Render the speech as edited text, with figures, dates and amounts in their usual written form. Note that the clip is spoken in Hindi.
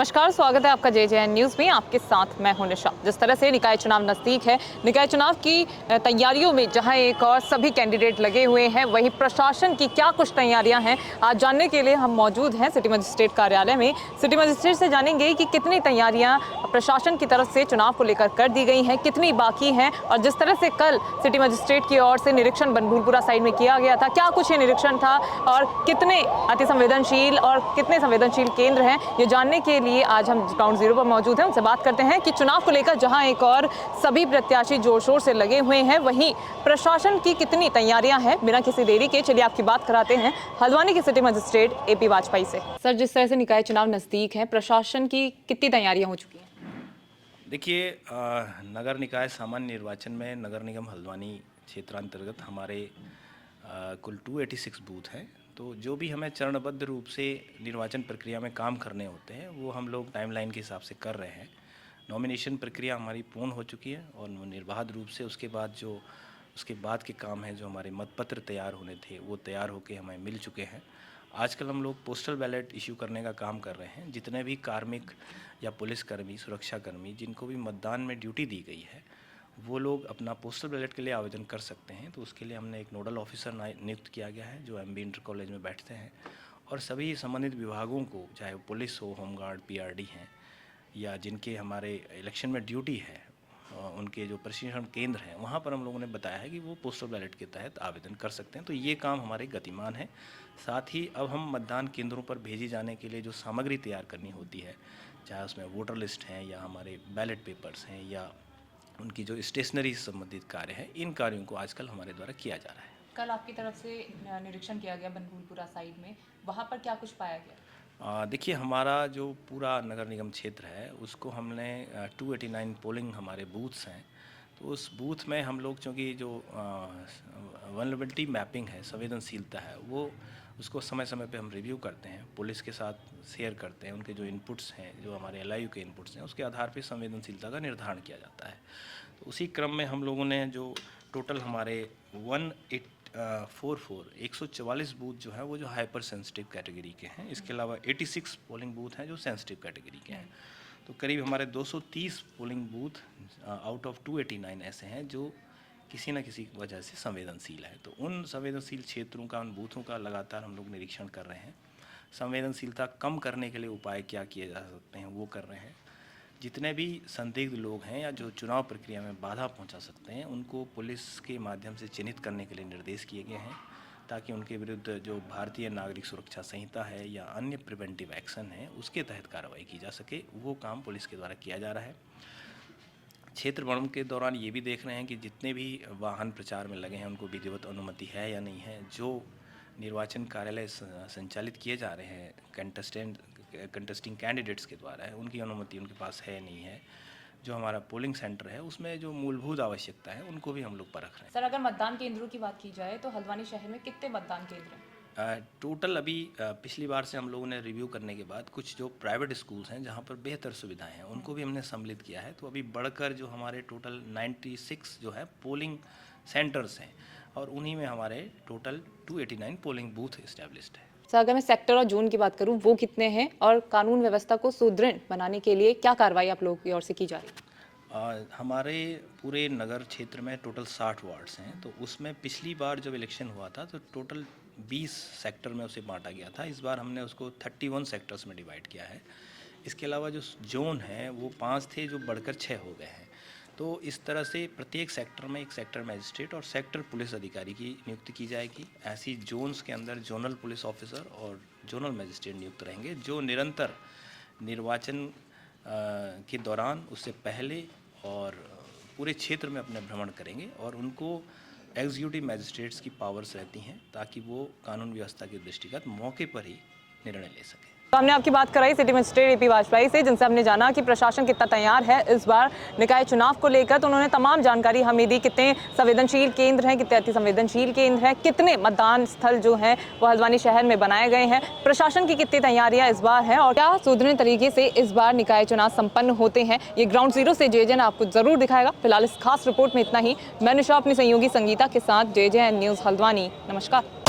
नमस्कार, स्वागत है आपका JJN न्यूज़ में। आपके साथ मैं हूं निशा। जिस तरह से निकाय चुनाव नज़दीक है, निकाय चुनाव की तैयारियों में जहां एक और सभी कैंडिडेट लगे हुए हैं, वहीं प्रशासन की क्या कुछ तैयारियां हैं, आज जानने के लिए हम मौजूद हैं सिटी मजिस्ट्रेट कार्यालय में। सिटी मजिस्ट्रेट से जानेंगे कि कितनी तैयारियाँ प्रशासन की तरफ से चुनाव को लेकर कर दी गई हैं, कितनी बाकी हैं, और जिस तरह से कल सिटी मजिस्ट्रेट की ओर से निरीक्षण बनभूलपुरा साइड में किया गया था, क्या कुछ ये निरीक्षण था और कितने अति संवेदनशील और कितने संवेदनशील केंद्र हैं, ये जानने के लिए आज हम ग्राउंड जीरो पर मौजूद हैं। उनसे बात करते हैं कि चुनाव को लेकर जहां एक और सभी प्रत्याशी जोर शोर से लगे हुए हैं, वहीं प्रशासन की कितनी तैयारियां हैं। बिना किसी देरी के चलिए आपकी बात कराते हैं हल्द्वानी के सिटी मजिस्ट्रेट AP वाजपेयी से। सर, जिस तरह से निकाय चुनाव नजदीक है, प्रशासन की कितनी तैयारियां हो चुकी हैं? देखिए, नगर निकाय सामान्य निर्वाचन में नगर निगम हल्द्वानी क्षेत्रांतर्गत हमारे कुल 286 बूथ हैं। तो जो भी हमें चरणबद्ध रूप से निर्वाचन प्रक्रिया में काम करने होते हैं, वो हम लोग टाइमलाइन के हिसाब से कर रहे हैं। नॉमिनेशन प्रक्रिया हमारी पूर्ण हो चुकी है और निर्बाध रूप से उसके बाद के काम हैं, जो हमारे मतपत्र तैयार होने थे, वो तैयार होकर हमें मिल चुके हैं। आजकल हम लोग पोस्टल बैलेट इशू करने का काम कर रहे हैं। जितने भी कार्मिक या पुलिसकर्मी, सुरक्षाकर्मी जिनको भी मतदान में ड्यूटी दी गई है, वो लोग अपना पोस्टल बैलेट के लिए आवेदन कर सकते हैं। तो उसके लिए हमने एक नोडल ऑफिसर नियुक्त किया गया है, जो MB इंटर कॉलेज में बैठते हैं और सभी संबंधित विभागों को, चाहे वो पुलिस हो, होमगार्ड, PRD हैं, या जिनके हमारे इलेक्शन में ड्यूटी है, उनके जो प्रशिक्षण केंद्र हैं, वहाँ पर हम लोगों ने बताया है कि वो पोस्टल बैलेट के तहत आवेदन कर सकते हैं। तो ये काम हमारे गतिमान है। साथ ही अब हम मतदान केंद्रों पर भेजी जाने के लिए जो सामग्री तैयार करनी होती है, चाहे उसमें वोटर लिस्ट हैं या हमारे बैलेट पेपर्स हैं या उनकी जो स्टेशनरी से संबंधित कार्य है, इन कार्यों को आजकल हमारे द्वारा किया जा रहा है। कल आपकी तरफ से निरीक्षण किया गया बनभूलपुरा साइड में, वहाँ पर क्या कुछ पाया गया? देखिए, हमारा जो पूरा नगर निगम क्षेत्र है, उसको हमने 289 पोलिंग हमारे बूथ्स हैं। तो उस बूथ में हम लोग, चूँकि जो वल्नरेबिलिटी मैपिंग है, संवेदनशीलता है, वो उसको समय समय पे हम रिव्यू करते हैं, पुलिस के साथ शेयर करते हैं। उनके जो इनपुट्स हैं, जो हमारे LIU के इनपुट्स हैं, उसके आधार पे संवेदनशीलता का निर्धारण किया जाता है। तो उसी क्रम में हम लोगों ने जो टोटल हमारे 144 बूथ जो है, वो जो हाइपर सेंसिटिव कैटेगरी के हैं। इसके अलावा 86 पोलिंग बूथ हैं जो सेंसिटिव कैटेगरी के हैं। तो करीब हमारे 230 पोलिंग बूथ आउट ऑफ 289 ऐसे हैं जो किसी न किसी वजह से संवेदनशील है। तो उन संवेदनशील क्षेत्रों का, उन बूथों का लगातार हम लोग निरीक्षण कर रहे हैं। संवेदनशीलता कम करने के लिए उपाय क्या किए जा सकते हैं, वो कर रहे हैं। जितने भी संदिग्ध लोग हैं या जो चुनाव प्रक्रिया में बाधा पहुंचा सकते हैं, उनको पुलिस के माध्यम से चिन्हित करने के लिए निर्देश किए गए हैं, ताकि उनके विरुद्ध जो भारतीय नागरिक सुरक्षा संहिता है या अन्य प्रिवेंटिव एक्शन है, उसके तहत कार्रवाई की जा सके। वो काम पुलिस के द्वारा किया जा रहा है। क्षेत्र भ्रमण के दौरान ये भी देख रहे हैं कि जितने भी वाहन प्रचार में लगे हैं, उनको विधिवत अनुमति है या नहीं है। जो निर्वाचन कार्यालय संचालित किए जा रहे हैं कंटेस्टिंग कैंडिडेट्स के द्वारा है, उनकी अनुमति उनके पास है नहीं है। जो हमारा पोलिंग सेंटर है, उसमें जो मूलभूत आवश्यकता है, उनको भी हम लोग परख रहे हैं। सर, अगर मतदान केंद्रों की बात की जाए तो हल्द्वानी शहर में कितने मतदान केंद्र हैं? टोटल अभी पिछली बार से हम लोगों ने रिव्यू करने के बाद कुछ जो प्राइवेट स्कूल्स हैं, जहाँ पर बेहतर सुविधाएं हैं, उनको भी हमने सम्मिलित किया है। तो अभी बढ़कर जो हमारे टोटल 96 जो है पोलिंग सेंटर्स हैं, और उन्हीं में हमारे टोटल 289 पोलिंग बूथ इस्टेब्लिश्ड है। सर, अगर मैं सेक्टर और जोन की बात करूं, वो कितने हैं और कानून व्यवस्था को सुदृढ़ बनाने के लिए क्या कार्रवाई आप लोगों की ओर से की जा रही है? हमारे पूरे नगर क्षेत्र में टोटल 60 वार्ड्स हैं। तो उसमें पिछली बार जब इलेक्शन हुआ था, तो टोटल 20 सेक्टर में उसे बांटा गया था। इस बार हमने उसको 31 सेक्टर्स में डिवाइड किया है। इसके अलावा जो जोन है, वो 5 थे, जो बढ़कर 6 हो गए हैं। तो इस तरह से प्रत्येक सेक्टर में एक सेक्टर मजिस्ट्रेट और सेक्टर पुलिस अधिकारी की नियुक्ति की जाएगी। ऐसी जोन्स के अंदर जोनल पुलिस ऑफिसर और जोनल मजिस्ट्रेट नियुक्त रहेंगे, जो निरंतर निर्वाचन के दौरान, उससे पहले और पूरे क्षेत्र में अपने भ्रमण करेंगे, और उनको एग्जीक्यूटिव मजिस्ट्रेट्स की पावर्स रहती हैं, ताकि वो कानून व्यवस्था के दृष्टिगत मौके पर ही निर्णय ले सकें। तो हमने आपकी बात कराई सिटी मजिस्ट्रेट AP वाजपेयी से, जिनसे हमने जाना कि प्रशासन कितना तैयार है इस बार निकाय चुनाव को लेकर। तो उन्होंने तमाम जानकारी हमें दी, कितने संवेदनशील केंद्र हैं, कितने अति संवेदनशील केंद्र हैं, कितने मतदान स्थल जो हैं वो हल्द्वानी शहर में बनाए गए हैं, प्रशासन की कितनी तैयारियां इस बार हैं और क्या सुदृढ़ तरीके से इस बार निकाय चुनाव संपन्न होते हैं। ये ग्राउंड जीरो से JJN आपको जरूर दिखाएगा। फिलहाल इस खास रिपोर्ट में इतना ही। मैं निशा अपनी सहयोगी संगीता के साथ, JJN न्यूज़ हल्द्वानी। नमस्कार।